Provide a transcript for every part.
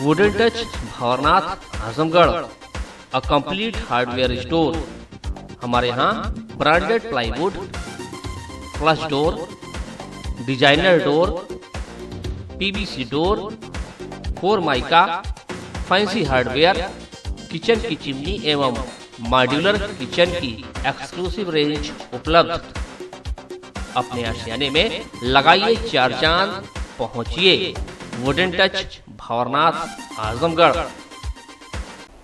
Wooden touch Bhanwarnath Azamgarh, a complete hardware store. हमारे यहाँ branded plywood, flush door, designer door, PVC door, formica, fancy hardware, kitchen की chimney एवं modular kitchen की exclusive range उपलब्ध। अपने आशियाने में लगाइए चार चांद, पहुंचिए वुडन टच भंवरनाथ आजमगढ़।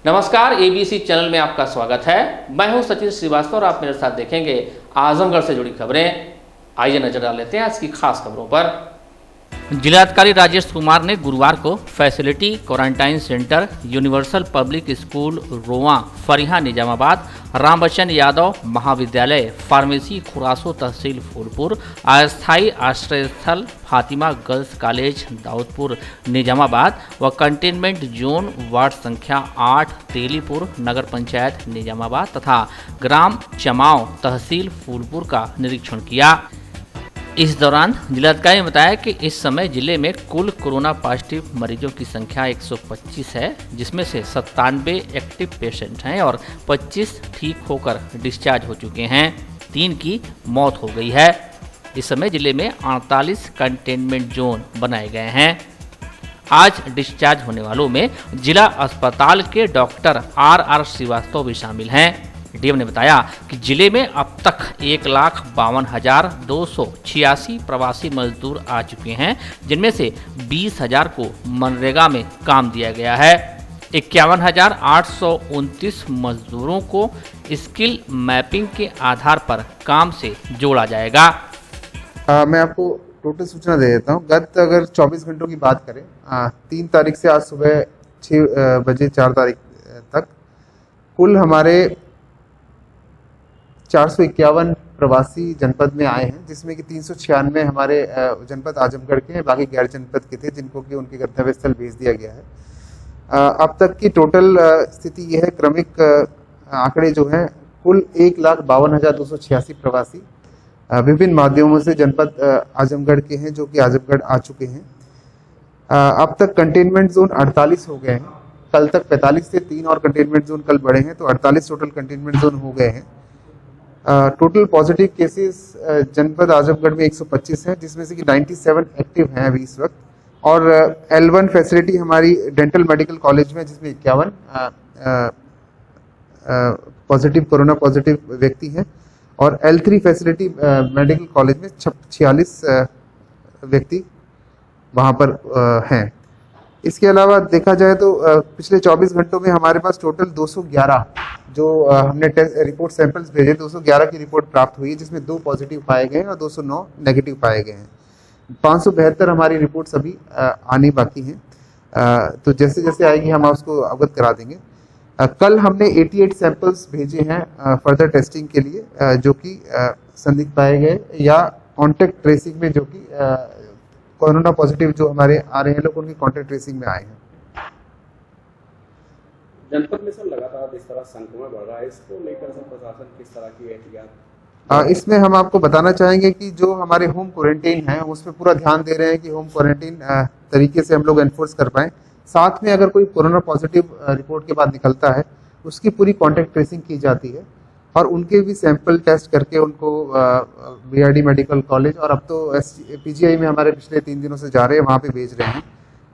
नमस्कार, एबीसी चैनल में आपका स्वागत है। मैं हूं सचिन श्रीवास्तव और आप मेरे साथ देखेंगे आजमगढ़ से जुड़ी खबरें। आइए नजर डाल लेते हैं आज की खास खबरों पर। जिलाधिकारी राजेश कुमार ने गुरुवार को facility quarantine centre, universal public school रोआ, फरिया निजामाबाद, रामबच्चन यादव महाविद्यालय, फार्मेसी खुरासो तहसील फूलपुर, अस्थायी आश्रय स्थल फातिमा गर्ल्स कॉलेज दाऊदपुर निजामाबाद व कंटेनमेंट जोन वार्ड संख्या 8 तेलीपुर नगर पंचायत निजामाबाद तथा ग्राम चमाव तहसील फूलपुर का निरीक्षण किया। इस दौरान जिलाधिकारी ने बताया कि इस समय जिले में कुल कोरोना पॉजिटिव मरीजों की संख्या 125 है, जिसमें से 97 एक्टिव पेशेंट हैं और 25 ठीक होकर डिस्चार्ज हो चुके हैं। 3 की मौत हो गई है। इस समय जिले में 48 कंटेनमेंट जोन बनाए गए हैं। आज डिस्चार्ज होने वालों में जिला अस्पताल के डॉक्टर आर श्रीवास्तव भी शामिल हैं। डीएम ने बताया कि जिले में अब तक 1,52,286 प्रवासी मजदूर आ चुके हैं, जिनमें से 20,000 को मनरेगा में काम दिया गया है। 51,829 मजदूरों को स्किल मैपिंग के आधार पर काम से जोड़ा जाएगा। मैं आपको टोटल सूचना दे देता हूँ। गत अगर 24 घंटों की बात करें, 3 तारीख से आज सुबह 6 बजे 4 तारीख तक कुल हमारे 451 प्रवासी जनपद में आए हैं, जिसमें कि 396 हमारे जनपद आजमगढ़ के हैं, बाकी गैर जनपद के थे जिनको कि उनके गंतव्य स्थल भेज दिया गया है। अब तक की टोटल स्थिति यह है, क्रमिक आंकड़े जो हैं, कुल 1,52,286 प्रवासी विभिन्न माध्यमों से जनपद आजमगढ़ के हैं, जो कि आजमगढ़ आ चुके हैं। अब तक कंटेनमेंट जोन 48 हो गए हैं। कल तक 45 थे, 3 और कंटेनमेंट जोन कल बढ़े हैं, तो 48 टोटल कंटेनमेंट जोन हो गए हैं। टोटल पॉजिटिव केसेस जनपद आजमगढ़ में 125 हैं, जिसमें से कि 97 एक्टिव हैं अभी इस वक्त। और L1 फैसिलिटी हमारी डेंटल मेडिकल कॉलेज में, जिसमें 51 पॉजिटिव कोरोना पॉजिटिव व्यक्ति हैं, और L3 फैसिलिटी मेडिकल कॉलेज में 46 व्यक्ति वहाँ पर हैं। इसके अलावा देखा जाए तो पिछले 24 घंटों में हमारे पास टोटल 211 जो हमने टेस्ट रिपोर्ट सैंपल्स भेजे, 211 की रिपोर्ट प्राप्त हुई है, जिसमें 2 पॉजिटिव पाए गए हैं और 209 नेगेटिव पाए गए हैं। 572 हमारी रिपोर्ट्स अभी आनी बाकी हैं, तो जैसे जैसे आएगी हम उसको अवगत करा देंगे। कल हमने 88 सैंपल्स भेजे हैं फर्दर टेस्टिंग के लिए, जो कि संदिग्ध पाए गए या कॉन्टेक्ट ट्रेसिंग में, जो कि कोरोना पॉजिटिव जो हमारे आ रहे हैं लोग, उनकी कॉन्टेक्ट ट्रेसिंग में आए हैं। जनपद में सर लगातार इस तरह संक्रमण बढ़ रहा है, इसको लेकर सर प्रशासन किस तरह की एहतियात? इसमें हम आपको बताना चाहेंगे कि जो हमारे होम क्वारंटीन है, उस पर पूरा ध्यान दे रहे हैं कि होम क्वारंटीन तरीके से हम लोग एनफोर्स कर पाएं। साथ में अगर कोई कोरोना पॉजिटिव रिपोर्ट के बाद निकलता है, उसकी पूरी कॉन्टेक्ट ट्रेसिंग की जाती है और उनके भी सैंपल टेस्ट करके उनको बीआरडी मेडिकल कॉलेज और अब तो पीजीआई में हमारे पिछले 3 दिनों से जा रहे हैं, वहाँ पे भेज रहे हैं।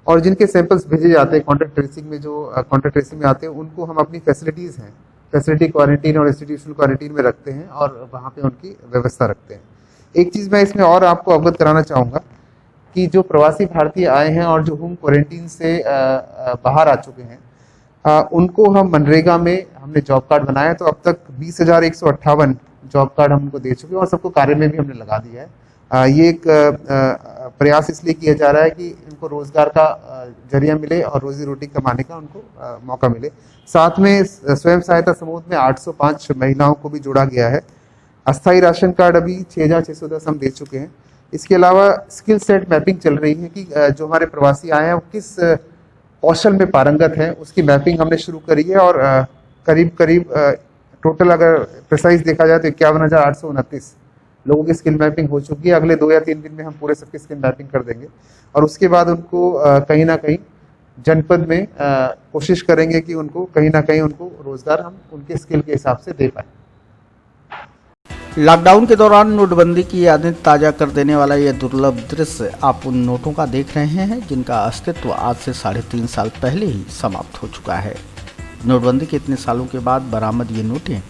और जिनके सैंपल्स भेजे जाते हैं कॉन्टेक्ट ट्रेसिंग में, जो कॉन्टेक्ट ट्रेसिंग में आते हैं, उनको हम अपनी फैसिलिटीज़ हैं, फैसिलिटी क्वारंटीन और इंस्टीट्यूशनल क्वारंटीन में रखते हैं और वहाँ पे उनकी व्यवस्था रखते हैं। एक चीज़ मैं इसमें और आपको अवगत कराना चाहूँगा कि जो प्रवासी भारतीय आए हैं और जो होम क्वारंटीन से बाहर आ चुके हैं, उनको हम मनरेगा में हमने जॉब कार्ड बनाया, तो अब तक 20,158 जॉब कार्ड हम उनको दे चुके हैं और सबको कार्य में भी हमने लगा दिया है। ये एक प्रयास इसलिए किया जा रहा है कि इनको रोजगार का जरिया मिले और रोजी रोटी कमाने का उनको मौका मिले। साथ में स्वयं सहायता समूह में 805 महिलाओं को भी जोड़ा गया है। अस्थायी राशन कार्ड अभी 6,610 हम दे चुके हैं। इसके अलावा स्किल सेट मैपिंग चल रही है कि जो हमारे प्रवासी आए हैं वो किस कौशल में पारंगत हैं, उसकी मैपिंग हमने शुरू करी है और करीब टोटल अगर प्रिसाइज देखा जाए तो 51,829 लोगों की स्किल मैपिंग हो चुकी है। अगले 2 या 3 दिन में हम पूरे सबकी स्किल मैपिंग कर देंगे और उसके बाद उनको कहीं ना कहीं जनपद में कोशिश करेंगे कि उनको कहीं ना कहीं उनको रोजगार हम उनके स्किल के हिसाब से दे पाए। लॉकडाउन के दौरान नोटबंदी की यादें ताज़ा कर देने वाला यह दुर्लभ दृश्य आप उन नोटों का देख रहे हैं जिनका अस्तित्व आज से 3.5 साल पहले ही समाप्त हो चुका है। नोटबंदी के इतने सालों के बाद बरामद ये नोटें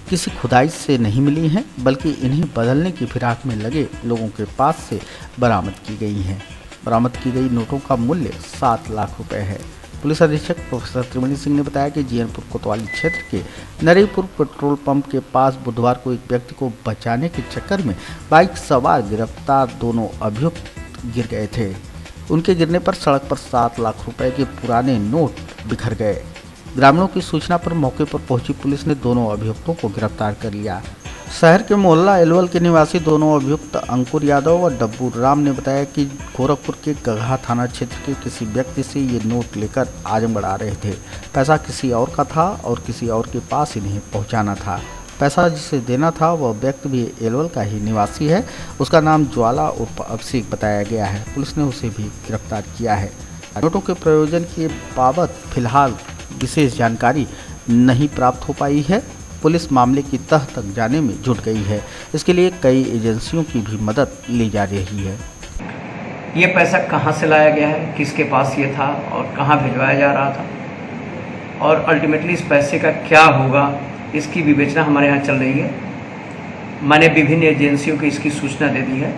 किसी खुदाई से नहीं मिली हैं, बल्कि इन्हें बदलने की फिराक में लगे लोगों के पास से बरामद की गई हैं। बरामद की गई नोटों का मूल्य 7 लाख रुपए है। पुलिस अधीक्षक प्रोफेसर त्रिवेणी सिंह ने बताया कि जीयनपुर कोतवाली क्षेत्र के नरेपुर पेट्रोल पंप के पास बुधवार को एक व्यक्ति को बचाने के चक्कर में बाइक सवार गिरफ्तार दोनों अभियुक्त गिर गए थे। उनके गिरने पर सड़क पर 7 लाख रुपए के पुराने नोट बिखर गए। ग्रामीणों की सूचना पर मौके पर पहुंची पुलिस ने दोनों अभियुक्तों को गिरफ्तार कर लिया। शहर के मोहल्ला एलवल के निवासी दोनों अभियुक्त अंकुर यादव और डब्बू राम ने बताया कि गोरखपुर के गगहा थाना क्षेत्र के किसी व्यक्ति से ये नोट लेकर आजमगढ़ आ रहे थे। पैसा किसी और का था और किसी और के पास इन्हें पहुंचाना था। पैसा जिसे देना था वह व्यक्ति भी एलवल का ही निवासी है। उसका नाम ज्वाला उर्फ अभिषेक बताया गया है। पुलिस ने उसे भी गिरफ्तार किया है। नोटों के प्रयोजन के बाबत फिलहाल विशेष जानकारी नहीं प्राप्त हो पाई है। पुलिस मामले की तह तक जाने में जुट गई है। इसके लिए कई एजेंसियों की भी मदद ली जा रही है। ये पैसा कहाँ से लाया गया है, किसके पास ये था और कहाँ भिजवाया जा रहा था और अल्टीमेटली इस पैसे का क्या होगा, इसकी विवेचना हमारे यहाँ चल रही है। मैंने विभिन्न एजेंसियों को इसकी सूचना दे दी है।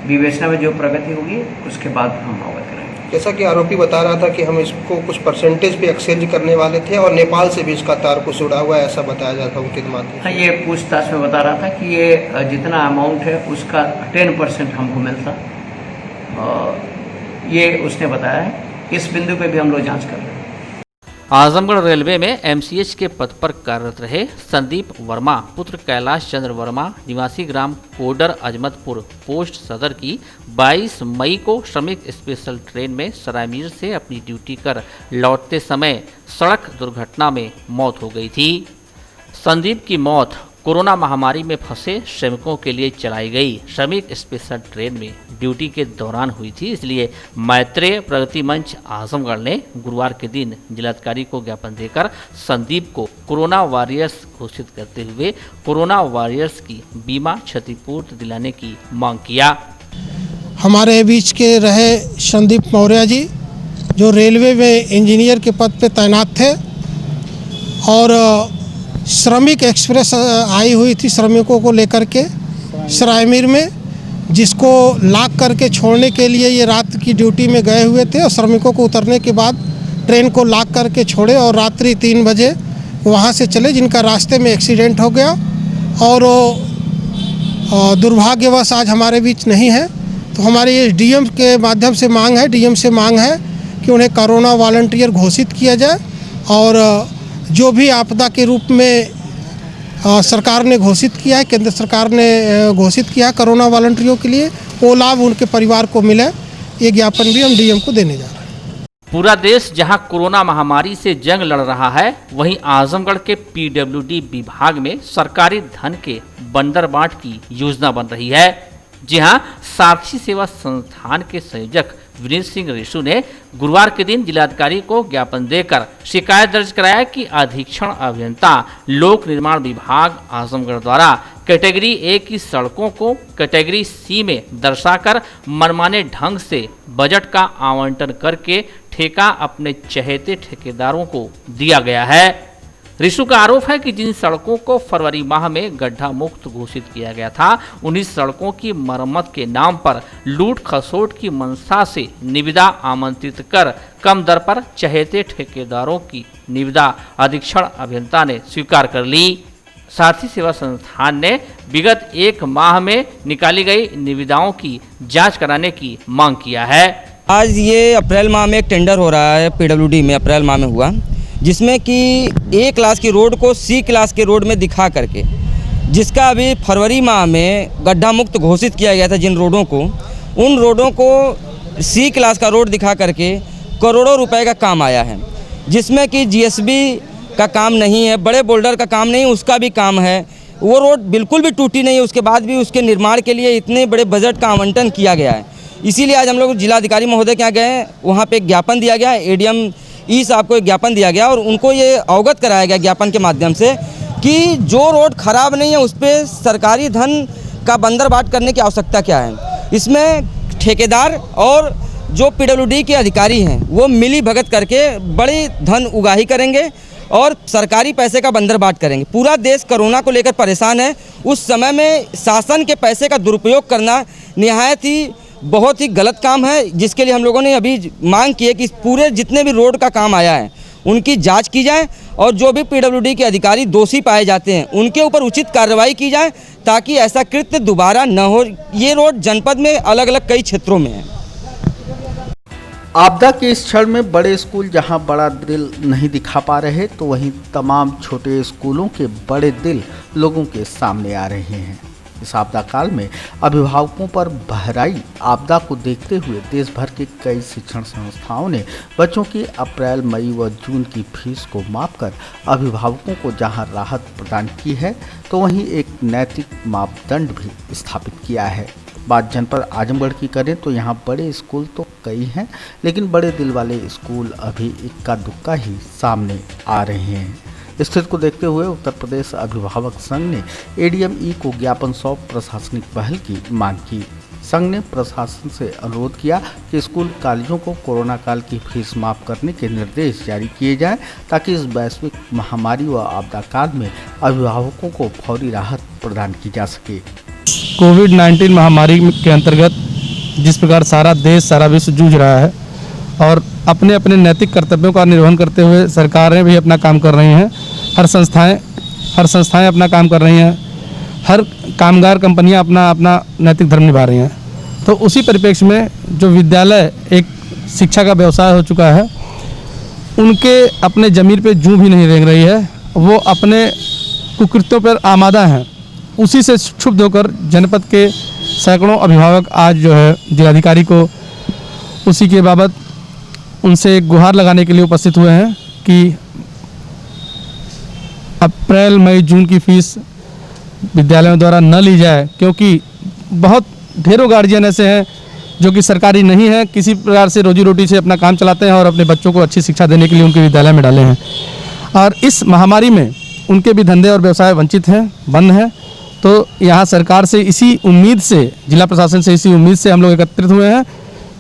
विवेचना में जो प्रगति होगी उसके बाद हम अवगत करेंगे। जैसा कि आरोपी बता रहा था कि हम इसको कुछ परसेंटेज पे एक्सचेंज करने वाले थे और नेपाल से भी इसका तार कुछ जुड़ा हुआ है, ऐसा बताया जा रहा था उनके माध्यम से। हाँ, ये पूछताछ में बता रहा था कि ये जितना अमाउंट है उसका 10% हमको मिलता, ये उसने बताया है। इस बिंदु पे भी हम लोग जांच कर रहे हैं। आजमगढ़ रेलवे में एमसीएच के पद पर कार्यरत रहे संदीप वर्मा पुत्र कैलाश चंद्र वर्मा निवासी ग्राम कोडर अजमतपुर पोस्ट सदर की 22 मई को श्रमिक स्पेशल ट्रेन में सरायमीर से अपनी ड्यूटी कर लौटते समय सड़क दुर्घटना में मौत हो गई थी। संदीप की मौत कोरोना महामारी में फंसे श्रमिकों के लिए चलाई गई श्रमिक स्पेशल ट्रेन में ड्यूटी के दौरान हुई थी। इसलिए मैत्रेय प्रगति मंच आजमगढ़ ने गुरुवार के दिन जिलाधिकारी को ज्ञापन देकर संदीप को कोरोना वॉरियर्स घोषित करते हुए कोरोना वॉरियर्स की बीमा क्षतिपूर्ति दिलाने की मांग किया। हमारे बीच के रहे संदीप मौर्य जी, जो रेलवे में इंजीनियर के पद पे तैनात थे और श्रमिक एक्सप्रेस आई हुई थी श्रमिकों को लेकर के सरायमीर में, जिसको लॉक करके छोड़ने के लिए ये रात की ड्यूटी में गए हुए थे और श्रमिकों को उतरने के बाद ट्रेन को लॉक करके छोड़े और रात्रि 3 बजे वहाँ से चले, जिनका रास्ते में एक्सीडेंट हो गया और दुर्भाग्यवश आज हमारे बीच नहीं है। तो हमारे ये डीएम के माध्यम से मांग है, डीएम से मांग है कि उन्हें कोरोना वॉलंटियर घोषित किया जाए और जो भी आपदा के रूप में सरकार ने घोषित किया है, केंद्र सरकार ने घोषित किया है कोरोना वॉलंटियरों के लिए, वो लाभ उनके परिवार को मिले। ये ज्ञापन भी हम डीएम को देने जा रहे हैं। पूरा देश जहां कोरोना महामारी से जंग लड़ रहा है, वहीं आजमगढ़ के पीडब्ल्यूडी विभाग में सरकारी धन के बंदर बांट की योजना बन रही है। जी हां, साक्षी सेवा संस्थान के संयोजक विनीत सिंह रिशु ने गुरुवार के दिन जिलाधिकारी को ज्ञापन देकर शिकायत दर्ज कराया कि अधीक्षण अभियंता लोक निर्माण विभाग आजमगढ़ द्वारा कैटेगरी ए की सड़कों को कैटेगरी सी में दर्शाकर मनमाने ढंग से बजट का आवंटन करके ठेका अपने चहेते ठेकेदारों को दिया गया है। रिशु का आरोप है कि जिन सड़कों को फरवरी माह में गड्ढा मुक्त घोषित किया गया था, उन्हीं सड़कों की मरम्मत के नाम पर लूट खसोट की मंशा से निविदा आमंत्रित कर कम दर पर चहेते ठेकेदारों की निविदा अधीक्षण अभियंता ने स्वीकार कर ली। साथी सेवा संस्थान ने विगत 1 माह में निकाली गई निविदाओं की जांच कराने की मांग किया है। आज ये अप्रैल माह में एक टेंडर हो रहा है पीडब्ल्यूडी में, अप्रैल माह में हुआ, जिसमें कि ए क्लास की रोड को सी क्लास के रोड में दिखा करके, जिसका अभी फरवरी माह में गड्ढा मुक्त घोषित किया गया था, जिन रोडों को, उन रोडों को सी क्लास का रोड दिखा करके करोड़ों रुपए का काम आया है, जिसमें कि जीएसबी का काम नहीं है, बड़े बोल्डर का काम नहीं, उसका भी काम है। वो रोड बिल्कुल भी टूटी नहीं है, उसके बाद भी उसके निर्माण के लिए इतने बड़े बजट का आवंटन किया गया है। इसीलिए आज हम लोग जिलाधिकारी महोदय के यहाँ गए हैं, वहाँ पे एक ज्ञापन दिया गया, एडीएम ई साहब को एक ज्ञापन दिया गया और उनको ये अवगत कराया गया ज्ञापन के माध्यम से कि जो रोड खराब नहीं है उस पर सरकारी धन का बंदरबाट करने की आवश्यकता क्या है। इसमें ठेकेदार और जो पीडब्ल्यूडी के अधिकारी हैं वो मिली भगत करके बड़ी धन उगाही करेंगे और सरकारी पैसे का बंदरबाट करेंगे। पूरा देश कोरोना को लेकर परेशान है, उस समय में शासन के पैसे का दुरुपयोग करना निहायत ही बहुत ही गलत काम है, जिसके लिए हम लोगों ने अभी मांग की है कि पूरे जितने भी रोड का काम आया है उनकी जांच की जाए और जो भी पीडब्ल्यूडी के अधिकारी दोषी पाए जाते हैं उनके ऊपर उचित कार्रवाई की जाए ताकि ऐसा कृत्य दोबारा न हो। ये रोड जनपद में अलग अलग कई क्षेत्रों में है। आपदा के इस क्षण में बड़े स्कूल जहां बड़ा दिल नहीं दिखा पा रहे तो वहीं तमाम छोटे स्कूलों के बड़े दिल लोगों के सामने आ रहे हैं। इस आपदा काल में अभिभावकों पर बहराई आपदा को देखते हुए देश भर के कई शिक्षण संस्थाओं ने बच्चों की अप्रैल, मई व जून की फीस को माफ कर अभिभावकों को जहां राहत प्रदान की है तो वहीं एक नैतिक मापदंड भी स्थापित किया है। बात जनपद आजमगढ़ की करें तो यहाँ बड़े स्कूल तो कई हैं, लेकिन बड़े दिल वाले स्कूल अभी इक्का दुक्का ही सामने आ रहे हैं। स्थिति को देखते हुए उत्तर प्रदेश अभिभावक संघ ने एडीएम ई को ज्ञापन सौंप प्रशासनिक पहल की मांग की। संघ ने प्रशासन से अनुरोध किया कि स्कूल कॉलेजों को कोरोना काल की फीस माफ करने के निर्देश जारी किए जाएं ताकि इस वैश्विक महामारी व आपदा काल में अभिभावकों को फौरी राहत प्रदान की जा सके। कोविड-19 महामारी के अंतर्गत जिस प्रकार सारा देश, सारा विश्व जूझ रहा है और अपने अपने नैतिक कर्तव्यों का निर्वहन करते हुए सरकारें भी अपना काम कर रही हैं, हर संस्थाएं अपना काम कर रही हैं, हर कामगार कंपनियां अपना नैतिक धर्म निभा रही हैं। तो उसी परिप्रेक्ष्य में जो विद्यालय एक शिक्षा का व्यवसाय हो चुका है, उनके अपने ज़मीर पे जूं भी नहीं रेंग रही है, वो अपने कुकृत्यों पर आमादा हैं। उसी से क्षुब्ध होकर जनपद के सैकड़ों अभिभावक आज जो है जिलाधिकारी को उसी के बाबत उनसे गुहार लगाने के लिए उपस्थित हुए हैं कि अप्रैल, मई, जून की फीस विद्यालयों द्वारा न ली जाए, क्योंकि बहुत ढेरों गार्जियन ऐसे हैं जो कि सरकारी नहीं है, किसी प्रकार से रोजी रोटी से अपना काम चलाते हैं और अपने बच्चों को अच्छी शिक्षा देने के लिए उनके विद्यालय में डाले हैं और इस महामारी में उनके भी धंधे और व्यवसाय वंचित हैं, बंद हैं। तो यहाँ सरकार से इसी उम्मीद से, जिला प्रशासन से इसी उम्मीद से हम लोग एकत्रित हुए हैं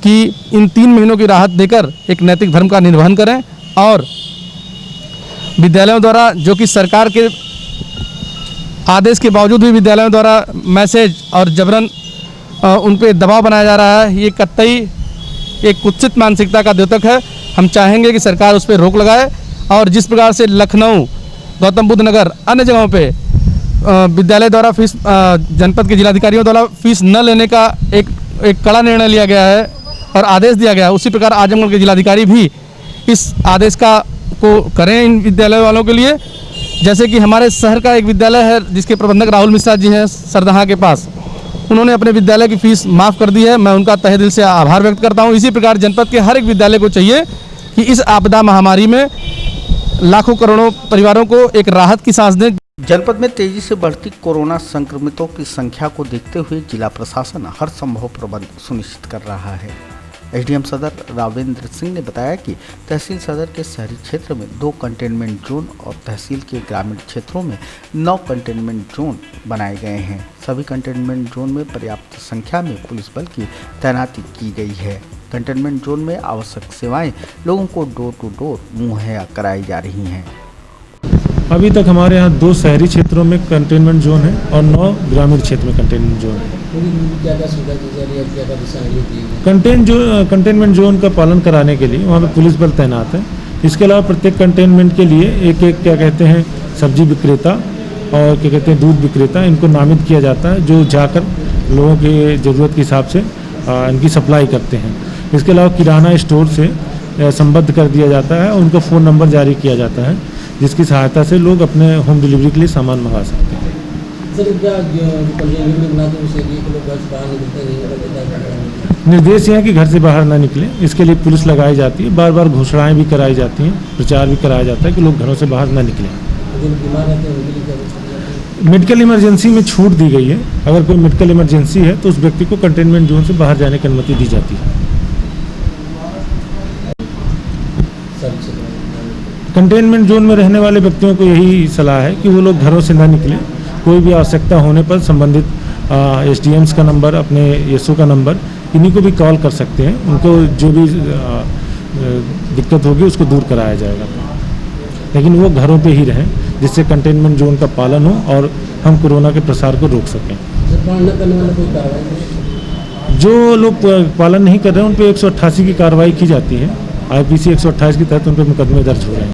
कि इन 3 महीनों की राहत देकर एक नैतिक धर्म का निर्वहन करें और विद्यालयों द्वारा, जो कि सरकार के आदेश के बावजूद भी विद्यालयों द्वारा मैसेज और जबरन उन पे दबाव बनाया जा रहा है, ये कतई एक कुत्सित मानसिकता का द्योतक है। हम चाहेंगे कि सरकार उस पर रोक लगाए और जिस प्रकार से लखनऊ, गौतम बुद्ध नगर, अन्य जगहों पे विद्यालय द्वारा फीस, जनपद के जिलाधिकारियों द्वारा फीस न लेने का एक कड़ा निर्णय लिया गया है और आदेश दिया गया है, उसी प्रकार आजमगढ़ के जिलाधिकारी भी इस आदेश को करें इन विद्यालय वालों के लिए। जैसे कि हमारे शहर का एक विद्यालय है जिसके प्रबंधक राहुल मिश्रा जी हैं सरदहा के पास, उन्होंने अपने विद्यालय की फीस माफ़ कर दी है, मैं उनका तहे दिल से आभार व्यक्त करता हूँ। इसी प्रकार जनपद के हर एक विद्यालय को चाहिए कि इस आपदा महामारी में लाखों करोड़ों परिवारों को एक राहत की सांस दें। जनपद में तेजी से बढ़ती कोरोना संक्रमितों की संख्या को देखते हुए जिला प्रशासन हर संभव प्रबंध सुनिश्चित कर रहा है। एसडीएम सदर रावेंद्र सिंह ने बताया कि तहसील सदर के शहरी क्षेत्र में 2 कंटेनमेंट जोन और तहसील के ग्रामीण क्षेत्रों में 9 कंटेनमेंट जोन बनाए गए हैं। सभी कंटेनमेंट जोन में पर्याप्त संख्या में पुलिस बल की तैनाती की गई है। कंटेनमेंट जोन में आवश्यक सेवाएं लोगों को डोर टू डोर मुहैया कराई जा रही हैं। अभी तक हमारे यहाँ 2 शहरी क्षेत्रों में कंटेनमेंट जोन है और 9 ग्रामीण क्षेत्र में कंटेनमेंट जोन है। कंटेनमेंट जोन का पालन कराने के लिए वहाँ पे पुलिस बल तैनात है। इसके अलावा प्रत्येक कंटेनमेंट के लिए एक क्या कहते हैं सब्जी विक्रेता और क्या कहते हैं दूध विक्रेता, इनको नामित किया जाता है जो जाकर लोगों की ज़रूरत के हिसाब से इनकी सप्लाई करते हैं। इसके अलावा किराना स्टोर से संबद्ध कर दिया जाता है, उनका फ़ोन नंबर जारी किया जाता है जिसकी सहायता से लोग अपने होम डिलीवरी के लिए सामान मंगा सकते हैं। निर्देश यह है कि घर से बाहर ना निकलें, इसके लिए पुलिस लगाई जाती है, बार बार घोषणाएं भी कराई जाती हैं, प्रचार भी कराया जाता है कि लोग घरों से बाहर ना निकलें। मेडिकल इमरजेंसी में छूट दी गई है। अगर कोई मेडिकल इमरजेंसी है तो उस व्यक्ति को कंटेनमेंट जोन से बाहर जाने की अनुमति दी जाती है। कंटेनमेंट जोन में रहने वाले व्यक्तियों को यही सलाह है कि वो लोग घरों से ना निकलें। कोई भी आवश्यकता होने पर संबंधित SDMs का नंबर, अपने ESO का नंबर, इन्हीं को भी कॉल कर सकते हैं। उनको जो भी दिक्कत होगी उसको दूर कराया जाएगा, लेकिन वो घरों पे ही रहें जिससे कंटेनमेंट जोन का पालन हो और हम कोरोना के प्रसार को रोक सकें। जो लोग पालन नहीं कर रहे हैं उन पर 188 की कार्रवाई की जाती है। IPC 128 के तहत उन पर मुकदमे दर्ज हो रहे हैं।